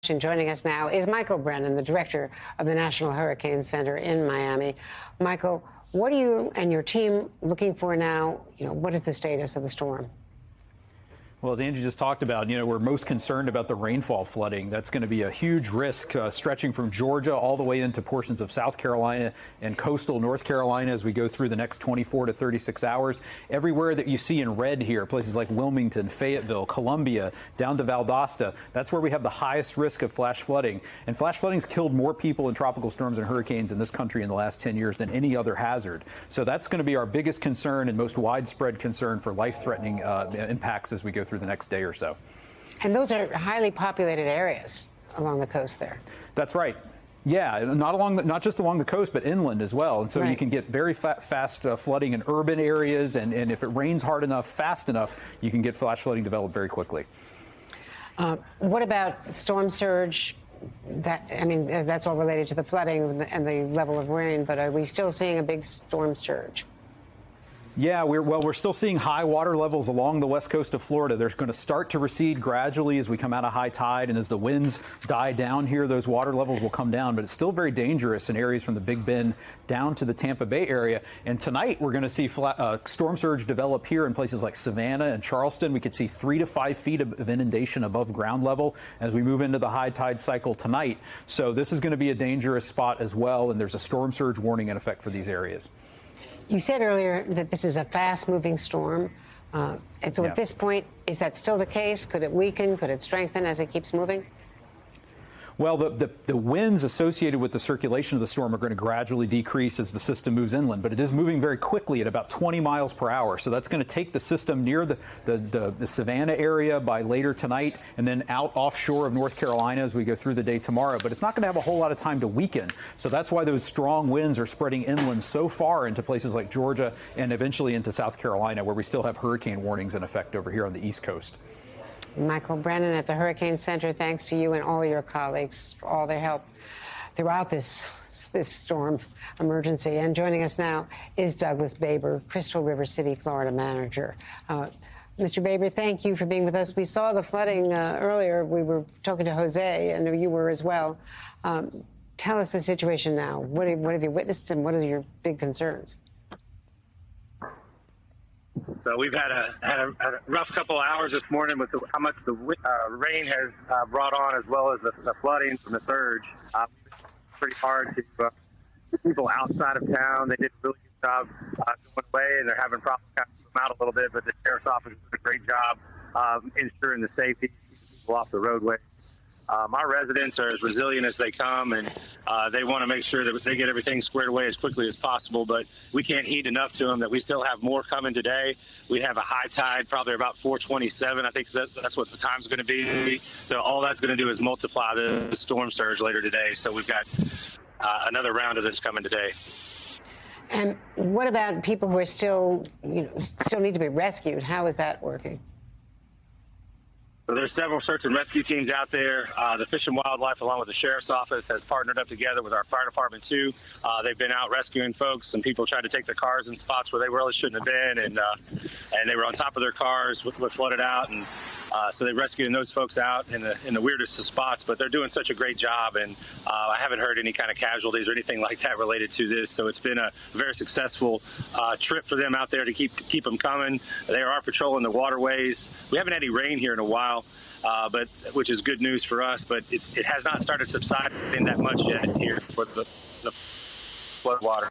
Joining us now is Michael Brennan, the director of the National Hurricane Center in Miami. Michael, what are you and your team looking for now? What is the status of the storm? Well, as Angie just talked about, we're most concerned about the rainfall flooding. That's going to be a huge risk stretching from Georgia all the way into portions of South Carolina and coastal North Carolina as we go through the next 24 to 36 hours. Everywhere that you see in red here, places like Wilmington, Fayetteville, Columbia, down to Valdosta, that's where we have the highest risk of flash flooding. And flash flooding's killed more people in tropical storms and hurricanes in this country in the last 10 years than any other hazard. So that's going to be our biggest concern and most widespread concern for life-threatening impacts as we go through the next day or so. And those are highly populated areas along the coast there. That's right. Yeah, not just along the coast, but inland as well. And so you can get very fast flooding in urban areas. And if it rains hard enough, fast enough, you can get flash flooding developed very quickly. What about storm surge? That's all related to the flooding and the level of rain. But are we still seeing a big storm surge? Yeah, we're still seeing high water levels along the west coast of Florida. They're going to start to recede gradually as we come out of high tide, and as the winds die down here, those water levels will come down. But it's still very dangerous in areas from the Big Bend down to the Tampa Bay area. And tonight we're going to see storm surge develop here in places like Savannah and Charleston. We could see 3 to 5 feet of inundation above ground level as we move into the high tide cycle tonight. So this is going to be a dangerous spot as well, and there's a storm surge warning in effect for these areas. You said earlier that this is a fast-moving storm. And so at this point, is that still the case? Could it weaken? Could it strengthen as it keeps moving? Well, the winds associated with the circulation of the storm are going to gradually decrease as the system moves inland, but it is moving very quickly at about 20 miles per hour. So that's going to take the system near the Savannah area by later tonight and then out offshore of North Carolina as we go through the day tomorrow. But it's not going to have a whole lot of time to weaken. So that's why those strong winds are spreading inland so far into places like Georgia and eventually into South Carolina, where we still have hurricane warnings in effect over here on the East Coast. Michael Brennan at the Hurricane Center, thanks to you and all your colleagues for all their help throughout this storm emergency. And joining us now is Douglas Baber, Crystal River City, Florida manager. Mr. Baber, thank you for being with us. We saw the flooding earlier. We were talking to Jose, I know you were as well. Tell us the situation now. What have you witnessed, and what are your big concerns? So we've had a rough couple of hours this morning with how much the rain has brought on, as well as the flooding from the surge. Pretty hard to get people outside of town. They did a really good job going away, and they're having problems kind of keep them out a little bit. But the sheriff's office did a great job ensuring the safety, keeping people off the roadway. Our residents are as resilient as they come, and they want to make sure that they get everything squared away as quickly as possible. But we can't heed enough to them that we still have more coming today. We have a high tide, probably about 4:27. I think that's what the time's going to be. So all that's going to do is multiply the storm surge later today. So we've got another round of this coming today. And what about people who are still need to be rescued? How is that working? So there's several search and rescue teams out there. The Fish and Wildlife, along with the Sheriff's Office, has partnered up together with our fire department, too. They've been out rescuing folks, and people tried to take their cars in spots where they really shouldn't have been, and they were on top of their cars, what flooded out, and so they're rescuing those folks out in the weirdest of spots. But they're doing such a great job, and I haven't heard any kind of casualties or anything like that related to this. So it's been a very successful trip for them out there to keep them coming. They are patrolling the waterways. We haven't had any rain here in a while, but which is good news for us. But it has not started subsiding that much yet here for the flood water.